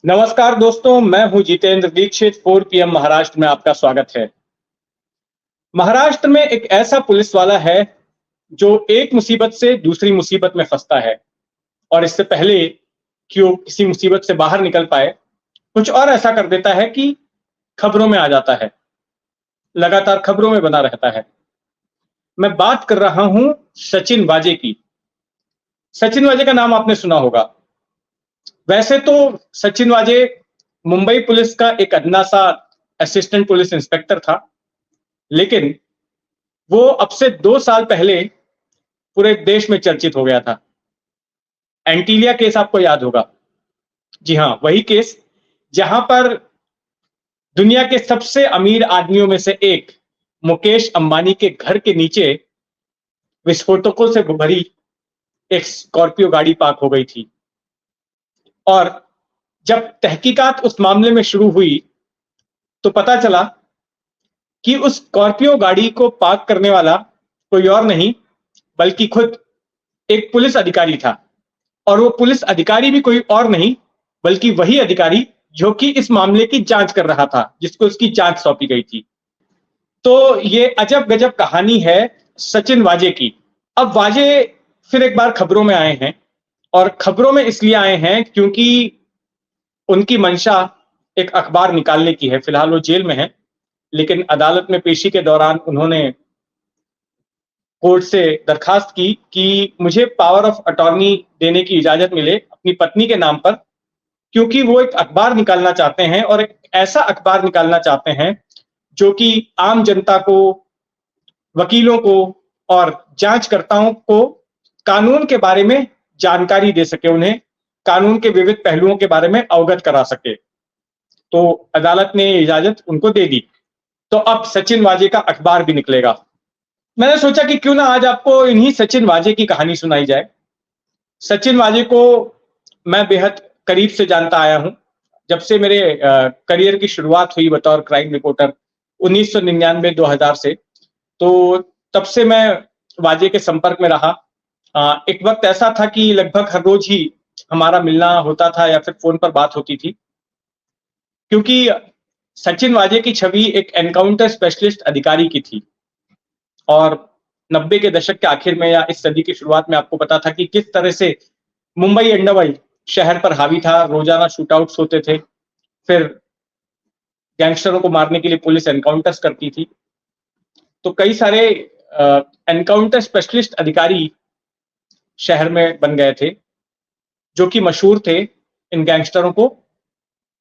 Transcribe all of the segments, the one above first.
नमस्कार दोस्तों, मैं हूं जितेंद्र दीक्षित। 4 पीएम महाराष्ट्र में आपका स्वागत है। महाराष्ट्र में एक ऐसा पुलिस वाला है जो एक मुसीबत से दूसरी मुसीबत में फंसता है और इससे पहले कि वो किसी मुसीबत से बाहर निकल पाए, कुछ और ऐसा कर देता है कि खबरों में आ जाता है, लगातार खबरों में बना रहता है। मैं बात कर रहा हूं सचिन वाजे की। सचिन वाजे का नाम आपने सुना होगा। वैसे तो सचिन वाजे मुंबई पुलिस का एक अदना सा असिस्टेंट पुलिस इंस्पेक्टर था, लेकिन वो अब से 2 साल पहले पूरे देश में चर्चित हो गया था। एंटीलिया केस आपको याद होगा। जी हाँ, वही केस जहां पर दुनिया के सबसे अमीर आदमियों में से एक मुकेश अंबानी के घर के नीचे विस्फोटकों से भरी एक स्कॉर्पियो गाड़ी पार्क हो गई थी। और जब तहकीकात उस मामले में शुरू हुई तो पता चला कि उस स्कॉर्पियो गाड़ी को पार्क करने वाला कोई और नहीं बल्कि खुद एक पुलिस अधिकारी था। और वो पुलिस अधिकारी भी कोई और नहीं बल्कि वही अधिकारी जो कि इस मामले की जांच कर रहा था, जिसको उसकी जांच सौंपी गई थी। तो ये अजब गजब कहानी है सचिन वाजे की। अब वाजे फिर एक बार खबरों में आए हैं, और खबरों में इसलिए आए हैं क्योंकि उनकी मंशा एक अखबार निकालने की है। फिलहाल वो जेल में है, लेकिन अदालत में पेशी के दौरान उन्होंने कोर्ट से दरखास्त की कि मुझे पावर ऑफ अटॉर्नी देने की इजाजत मिले अपनी पत्नी के नाम पर, क्योंकि वो एक अखबार निकालना चाहते हैं, और एक ऐसा अखबार निकालना चाहते हैं जो कि आम जनता को, वकीलों को और जांचकर्ताओं को कानून के बारे में जानकारी दे सके, उन्हें कानून के विविध पहलुओं के बारे में अवगत करा सके। तो अदालत ने इजाजत उनको दे दी। तो अब सचिन वाजे का अखबार भी निकलेगा। मैंने सोचा कि क्यों ना आज आपको इन्हीं सचिन वाजे की कहानी सुनाई जाए। सचिन वाजे को मैं बेहद करीब से जानता आया हूं, जब से मेरे करियर की शुरुआत हुई बतौर क्राइम रिपोर्टर 1999-2000 से। तो तब से मैं वाजे के संपर्क में रहा। एक वक्त ऐसा था कि लगभग हर रोज ही हमारा मिलना होता था या फिर फोन पर बात होती थी, क्योंकि सचिन वाजे की छवि एक एनकाउंटर स्पेशलिस्ट अधिकारी की थी। और 90 के दशक के आखिर में या इस सदी की शुरुआत में आपको पता था कि किस तरह से मुंबई अंडरवर्ल्ड शहर पर हावी था। रोजाना शूटआउट्स होते थे, फिर गैंगस्टरों को मारने के लिए पुलिस एनकाउंटर्स करती थी। तो कई सारे एनकाउंटर स्पेशलिस्ट अधिकारी शहर में बन गए थे, जो कि मशहूर थे इन गैंगस्टरों को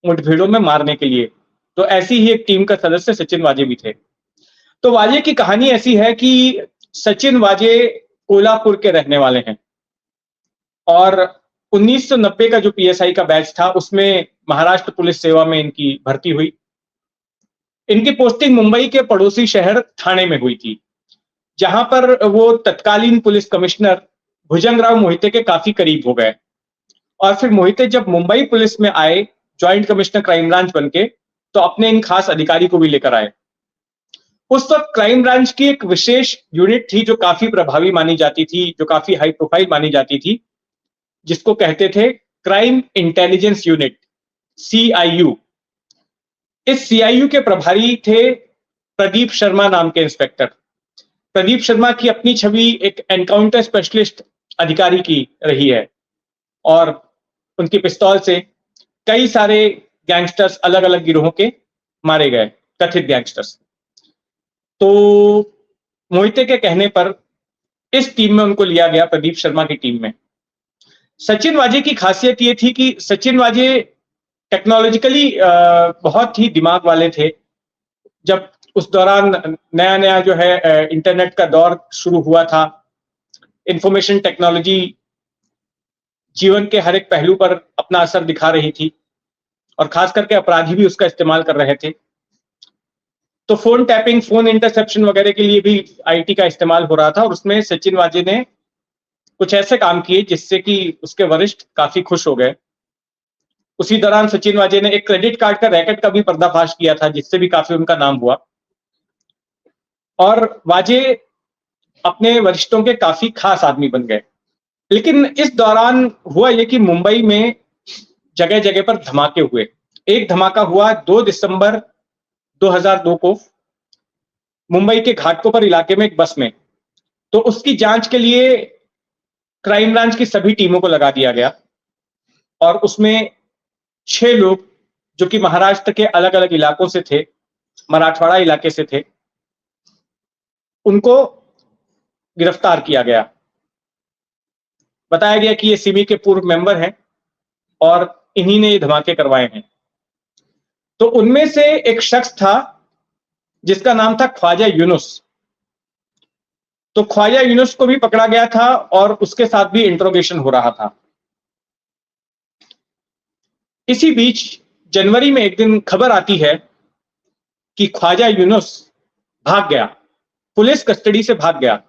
मुठभेड़ों में मारने के लिए। तो ऐसी ही एक टीम का सदस्य सचिन वाजे भी थे। तो वाजे की कहानी ऐसी है कि सचिन वाजे कोल्हापुर के रहने वाले हैं, और 1990 का जो पीएसआई का बैच था उसमें महाराष्ट्र पुलिस सेवा में इनकी भर्ती हुई। इनकी पोस्टिंग मुंबई के पड़ोसी शहर ठाणे में हुई थी, जहां पर वो तत्कालीन पुलिस कमिश्नर भुजंगराव मोहिते के काफी करीब हो गए। और फिर मोहिते जब मुंबई पुलिस में आए ज्वाइंट कमिश्नर क्राइम ब्रांच बनके, तो अपने इन खास अधिकारी को भी लेकर आए। उस वक्त क्राइम ब्रांच की एक विशेष यूनिट थी जो काफी प्रभावी मानी जाती थी, जो काफी हाई प्रोफाइल मानी जाती थी, जिसको कहते थे क्राइम इंटेलिजेंस यूनिट, सीआईयू। इस सीआईयू के प्रभारी थे प्रदीप शर्मा नाम के इंस्पेक्टर। प्रदीप शर्मा की अपनी छवि एक एनकाउंटर स्पेशलिस्ट अधिकारी की रही है, और उनकी पिस्तौल से कई सारे गैंगस्टर्स अलग अलग गिरोहों के मारे गए, कथित गैंगस्टर्स। तो मोहिते के कहने पर इस टीम में उनको लिया गया, प्रदीप शर्मा की टीम में। सचिन वाजे की खासियत ये थी कि सचिन वाजे टेक्नोलॉजिकली बहुत ही दिमाग वाले थे। जब उस दौरान नया नया जो है इंटरनेट का दौर शुरू हुआ था, इंफॉर्मेशन टेक्नोलॉजी जीवन के हर एक पहलू पर अपना असर दिखा रही थी, और खास करके अपराधी भी उसका इस्तेमाल कर रहे थे। तो फोन टैपिंग, फोन इंटरसेप्शन वगैरह के लिए भी आईटी का इस्तेमाल हो रहा था, और उसमें सचिन वाजे ने कुछ ऐसे काम किए जिससे कि उसके वरिष्ठ काफी खुश हो गए। उसी दौरान सचिन वाजे ने एक क्रेडिट कार्ड का रैकेट का भी पर्दाफाश किया था, जिससे भी काफी उनका नाम हुआ। और वाजे अपने वरिष्ठों के काफी खास आदमी बन गए। लेकिन इस दौरान हुआ ये कि मुंबई में जगह जगह पर धमाके हुए। एक धमाका हुआ 2 दिसंबर 2002 को मुंबई के घाटकोपर इलाके में एक बस में। तो उसकी जांच के लिए क्राइम ब्रांच की सभी टीमों को लगा दिया गया और उसमें 6 लोग जो कि महाराष्ट्र के अलग-अलग इलाकों से थे, मराठवाड़ा इलाके से थे, उनको गिरफ्तार किया गया। बताया गया कि ये सिमी के पूर्व मेंबर हैं और इन्हीं ने ये धमाके करवाए हैं। तो उनमें से एक शख्स था जिसका नाम था ख्वाजा यूनुस। तो ख्वाजा यूनुस को भी पकड़ा गया था और उसके साथ भी इंट्रोगेशन हो रहा था। इसी बीच जनवरी में एक दिन खबर आती है कि ख्वाजा यूनुस भाग गया, पुलिस कस्टडी से भाग गया।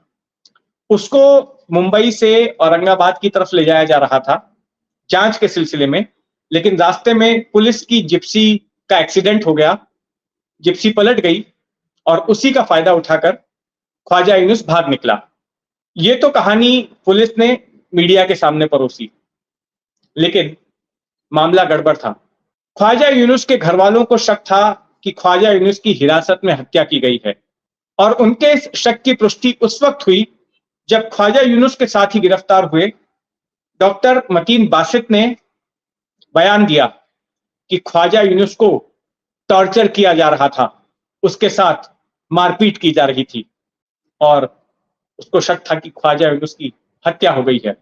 उसको मुंबई से औरंगाबाद की तरफ ले जाया जा रहा था जांच के सिलसिले में, लेकिन रास्ते में पुलिस की जिप्सी का एक्सीडेंट हो गया, जिप्सी पलट गई और उसी का फायदा उठाकर ख्वाजा यूनुस भाग निकला। ये तो कहानी पुलिस ने मीडिया के सामने परोसी, लेकिन मामला गड़बड़ था। ख्वाजा यूनुस के घर वालों को शक था कि ख्वाजा यूनुस की हिरासत में हत्या की गई है और उनके इस शक की पुष्टि उस वक्त हुई जब ख्वाजा यूनुस के साथ ही गिरफ्तार हुए डॉक्टर मतीन बासित ने बयान दिया कि ख्वाजा यूनुस को टॉर्चर किया जा रहा था, उसके साथ मारपीट की जा रही थी और उसको शक था कि ख्वाजा यूनुस की हत्या हो गई है।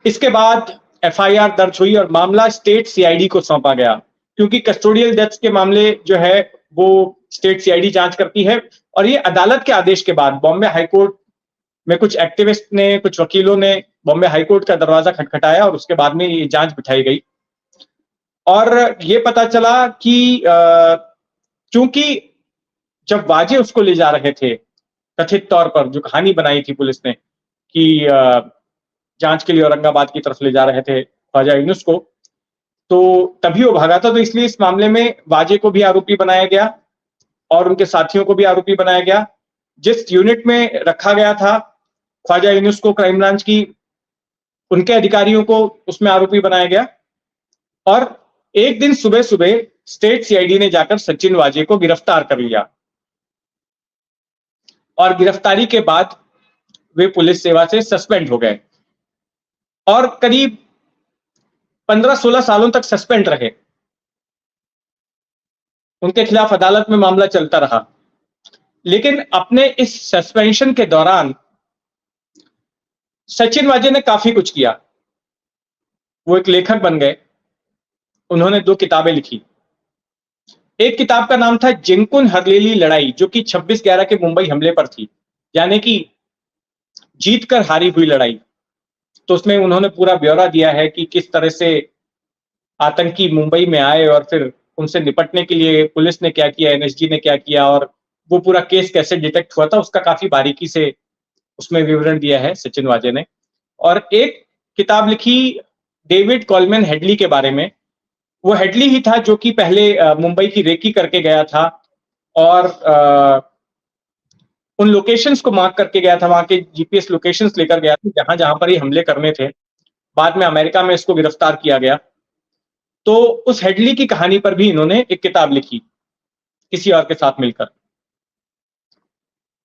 इसके बाद एफआईआर दर्ज हुई और मामला स्टेट सीआईडी को सौंपा गया, क्योंकि कस्टोडियल डेथ्स के मामले जो है वो स्टेट सीआईडी जांच करती है। और ये अदालत के आदेश के बाद बॉम्बे हाईकोर्ट में कुछ एक्टिविस्ट ने, कुछ वकीलों ने बॉम्बे हाईकोर्ट का दरवाजा खटखटाया और उसके बाद में ये जांच बिठाई गई और ये पता चला कि चूंकि जब वाजे उसको ले जा रहे थे, कथित तौर पर जो कहानी बनाई थी पुलिस ने कि जांच के लिए औरंगाबाद की तरफ ले जा रहे थे ख्वाजा यूनुस को, तो तभी वो भागा था। तो इसलिए इस मामले में वाजे को भी आरोपी बनाया गया और उनके साथियों को भी आरोपी बनाया गया। जिस यूनिट में रखा गया था ख्वाजा यूनुस को क्राइम ब्रांच की, उनके अधिकारियों को उसमें आरोपी बनाया गया और एक दिन सुबह सुबह स्टेट सीआईडी ने जाकर सचिन वाजे को गिरफ्तार कर लिया और गिरफ्तारी के बाद वे पुलिस सेवा से सस्पेंड हो गए और करीब 15-16 सालों तक सस्पेंड रहे। उनके खिलाफ अदालत में मामला चलता रहा, लेकिन अपने इस सस्पेंशन के दौरान सचिन वाजे ने काफी कुछ किया। वो एक लेखक बन गए, उन्होंने 2 किताबें लिखी। एक किताब का नाम था जिंकुन हरलेली लड़ाई, जो कि 26/11 के मुंबई हमले पर थी, यानी कि जीतकर हारी हुई लड़ाई। तो उसमें उन्होंने पूरा ब्यौरा दिया है कि किस तरह से आतंकी मुंबई में आए और फिर उनसे निपटने के लिए पुलिस ने क्या किया, एनएसजी ने क्या किया और वो पूरा केस कैसे डिटेक्ट हुआ था, उसका काफी बारीकी से उसमें विवरण दिया है सचिन वाजे ने। और एक किताब लिखी डेविड कॉलमैन हेडली के बारे में। वो हेडली ही था जो कि पहले मुंबई की रेकी करके गया था और उन लोकेशंस को मार्क करके गया था, वहां के जीपीएस लोकेशंस लेकर गया था जहां जहां पर ये हमले करने थे। बाद में अमेरिका में इसको गिरफ्तार किया गया। तो उस हेडली की कहानी पर भी इन्होंने एक किताब लिखी किसी और के साथ मिलकर,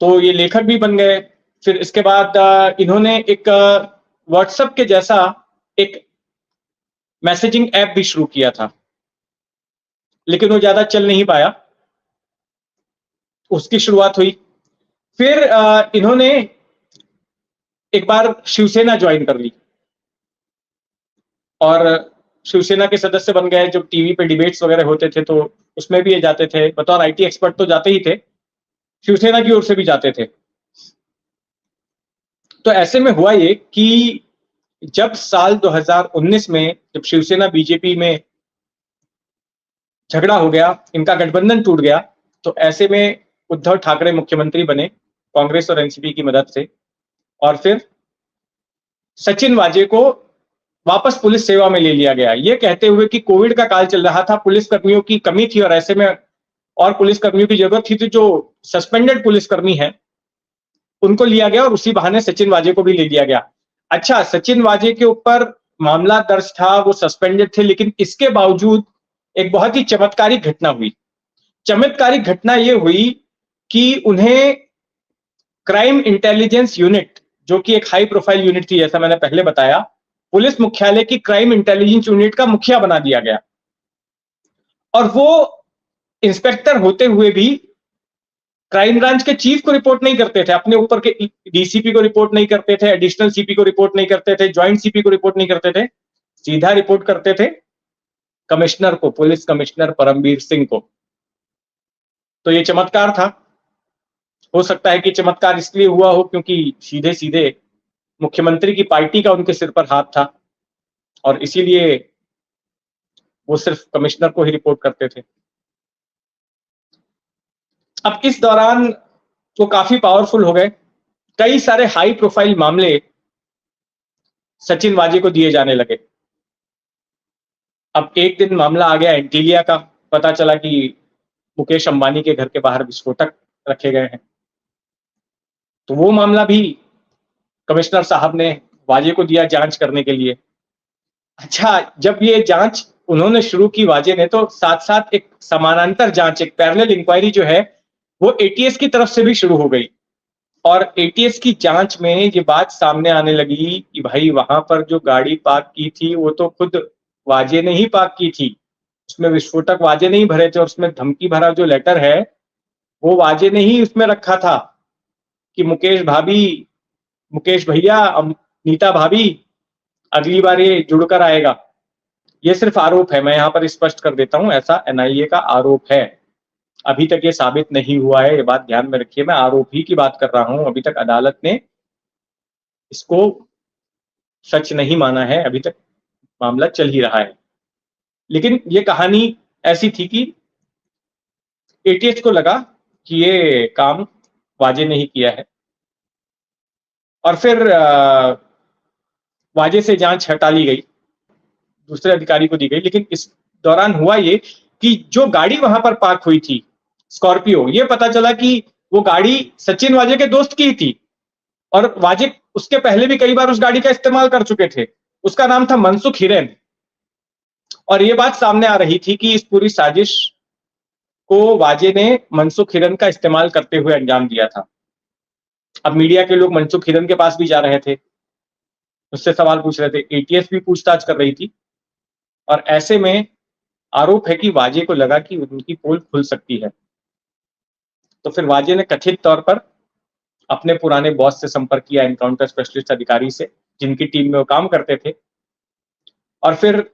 तो ये लेखक भी बन गए। फिर इसके बाद इन्होंने एक व्हाट्सएप के जैसा एक मैसेजिंग ऐप भी शुरू किया था, लेकिन वो ज्यादा चल नहीं पाया। उसकी शुरुआत हुई। फिर इन्होंने एक बार शिवसेना ज्वाइन कर ली और शिवसेना के सदस्य बन गए। जब टीवी पे डिबेट्स वगैरह होते थे तो उसमें भी ये जाते थे, बतौर आईटी एक्सपर्ट तो जाते ही थे, शिवसेना की ओर से भी जाते थे। तो ऐसे में हुआ ये कि जब साल 2019 में जब शिवसेना बीजेपी में झगड़ा हो गया, इनका गठबंधन टूट गया, तो ऐसे में उद्धव ठाकरे मुख्यमंत्री बने कांग्रेस और एनसीपी की मदद से, और फिर सचिन वाजे को वापस पुलिस सेवा में ले लिया गया, ये कहते हुए कि कोविड का काल चल रहा था, पुलिसकर्मियों की कमी थी और ऐसे में और पुलिसकर्मियों की जरूरत थी, तो जो सस्पेंडेड पुलिसकर्मी हैं उनको लिया गया और उसी बहाने सचिन वाजे को भी ले लिया गया। अच्छा, सचिन वाजे के ऊपर मामला दर्ज था, वो सस्पेंडेड थे, लेकिन इसके बावजूद एक बहुत ही चमत्कारिक घटना हुई। चमत्कारिक घटना ये हुई कि उन्हें क्राइम इंटेलिजेंस यूनिट, जो कि एक हाई प्रोफाइल यूनिट थी, जैसा मैंने पहले बताया, पुलिस मुख्यालय की क्राइम इंटेलिजेंस यूनिट का मुखिया बना दिया गया। और वो इंस्पेक्टर होते हुए भी क्राइम ब्रांच के चीफ को रिपोर्ट नहीं करते थे, अपने ऊपर के डीसीपी को रिपोर्ट नहीं करते थे, एडिशनल सीपी को रिपोर्ट नहीं करते थे, ज्वाइंट सीपी को रिपोर्ट नहीं करते थे, सीधा रिपोर्ट करते थे कमिश्नर को, पुलिस कमिश्नर परमवीर सिंह को। तो ये चमत्कार था। हो सकता है कि चमत्कार इसलिए हुआ हो क्योंकि सीधे सीधे मुख्यमंत्री की पार्टी का उनके सिर पर हाथ था और इसीलिए वो सिर्फ कमिश्नर को ही रिपोर्ट करते थे। अब इस दौरान वो काफी पावरफुल हो गए। कई सारे हाई प्रोफाइल मामले सचिन वाजे को दिए जाने लगे। अब एक दिन मामला आ गया एंटीलिया का, पता चला कि मुकेश अंबानी के घर के बाहर विस्फोटक रखे गए हैं। तो वो मामला भी कमिश्नर साहब ने वाजे को दिया जांच करने के लिए। अच्छा, जब ये जांच उन्होंने शुरू की वाजे ने, तो साथ साथ एक समानांतर जांच, एक पैरेलल इंक्वायरी जो है वो एटीएस की तरफ से भी शुरू हो गई। और एटीएस की जांच में ये बात सामने आने लगी कि भाई वहां पर जो गाड़ी पार्क की थी वो तो खुद वाजे ने ही पार्क की थी, उसमें विस्फोटक वाजे ने ही भरे थे और उसमें धमकी भरा जो लेटर है वो वाजे ने ही उसमें रखा था कि मुकेश भैया, नीता भाभी, अगली बार ये जुड़कर आएगा। ये सिर्फ आरोप है, मैं यहां पर स्पष्ट कर देता हूं, ऐसा एनआईए का आरोप है। अभी तक ये साबित नहीं हुआ है, ये बात ध्यान में रखिए, मैं आरोप ही की बात कर रहा हूं। अभी तक अदालत ने इसको सच नहीं माना है, अभी तक मामला चल ही रहा है। लेकिन ये कहानी ऐसी थी कि एटीएस को लगा कि ये काम वाजे ने ही किया है और फिर वाजे से जांच हटा ली गई, दूसरे अधिकारी को दी गई। लेकिन इस दौरान हुआ ये कि जो गाड़ी वहां पर पार्क हुई थी, स्कॉर्पियो, ये पता चला कि वो गाड़ी सचिन वाजे के दोस्त की ही थी और वाजे उसके पहले भी कई बार उस गाड़ी का इस्तेमाल कर चुके थे। उसका नाम था मनसुख हिरेन। और ये बात सामने आ रही थी कि इस पूरी साजिश को वाजे ने मनसुख हिरेन का इस्तेमाल करते हुए अंजाम दिया था। अब मीडिया के लोग मनसुख हिरेन के पास भी जा रहे थे, उससे सवाल पूछ रहे थे, एटीएस भी पूछताछ कर रही थी। और ऐसे में आरोप है कि वाजे को लगा कि उनकी पोल खुल सकती है। तो फिर वाजे ने कथित तौर पर अपने पुराने बॉस से संपर्क किया, एनकाउंटर स्पेशलिस्ट अधिकारी से, जिनकी टीम में वो काम करते थे, और फिर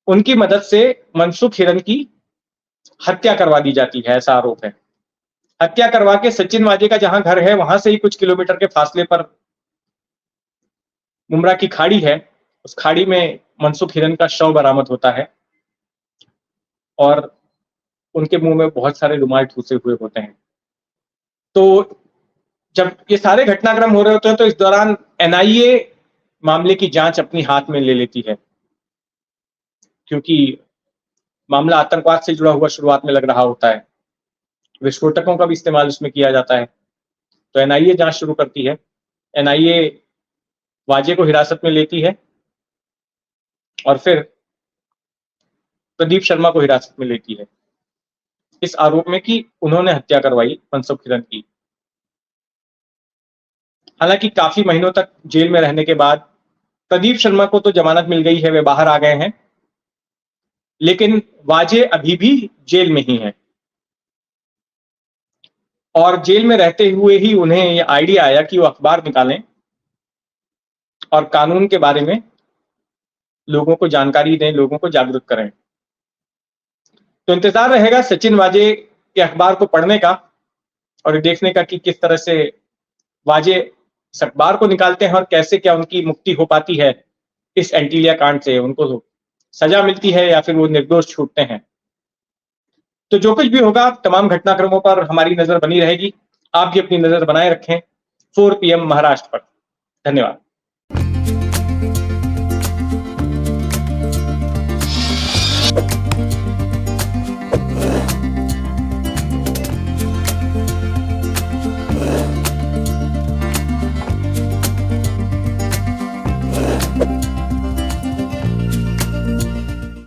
उनकी मदद से मनसुख हिरेन की हत्या करवा दी जाती है, ऐसा आरोप है। हत्या करवा के सचिन वाजे का जहां घर है वहां से ही कुछ किलोमीटर के फासले पर मुमरा की खाड़ी है, उस खाड़ी में मनसुख हिरेन का शव बरामद होता है और उनके मुंह में बहुत सारे रुमाल ठूसे हुए होते हैं। तो जब ये सारे घटनाक्रम हो रहे होते हैं तो इस दौरान एनआईए मामले की जांच अपनी हाथ में ले लेती है, क्योंकि मामला आतंकवाद से जुड़ा हुआ शुरुआत में लग रहा होता है, विस्फोटकों का भी इस्तेमाल उसमें किया जाता है। तो एनआईए जांच शुरू करती है। एनआईए वाजे को हिरासत में लेती है और फिर प्रदीप शर्मा को हिरासत में लेती है इस आरोप में कि उन्होंने हत्या करवाई मनसुख हिरेन की। हालांकि काफी महीनों तक जेल में रहने के बाद प्रदीप शर्मा को तो जमानत मिल गई है, वे बाहर आ गए हैं, लेकिन वाजे अभी भी जेल में ही हैं। और जेल में रहते हुए ही उन्हें यह आइडिया आया कि वो अखबार निकालें और कानून के बारे में लोगों को जानकारी दें, लोगों को जागरूक करें। तो इंतजार रहेगा सचिन वाजे के अखबार को पढ़ने का और देखने का कि किस तरह से वाजे इस अखबार को निकालते हैं और कैसे क्या उनकी मुक्ति हो पाती है इस एंटीलिया कांड से, उनको सजा मिलती है या फिर वो निर्दोष छूटते हैं। तो जो कुछ भी होगा, तमाम घटनाक्रमों पर हमारी नजर बनी रहेगी। आप भी अपनी नजर बनाए रखें 4 PM महाराष्ट्र पर। धन्यवाद।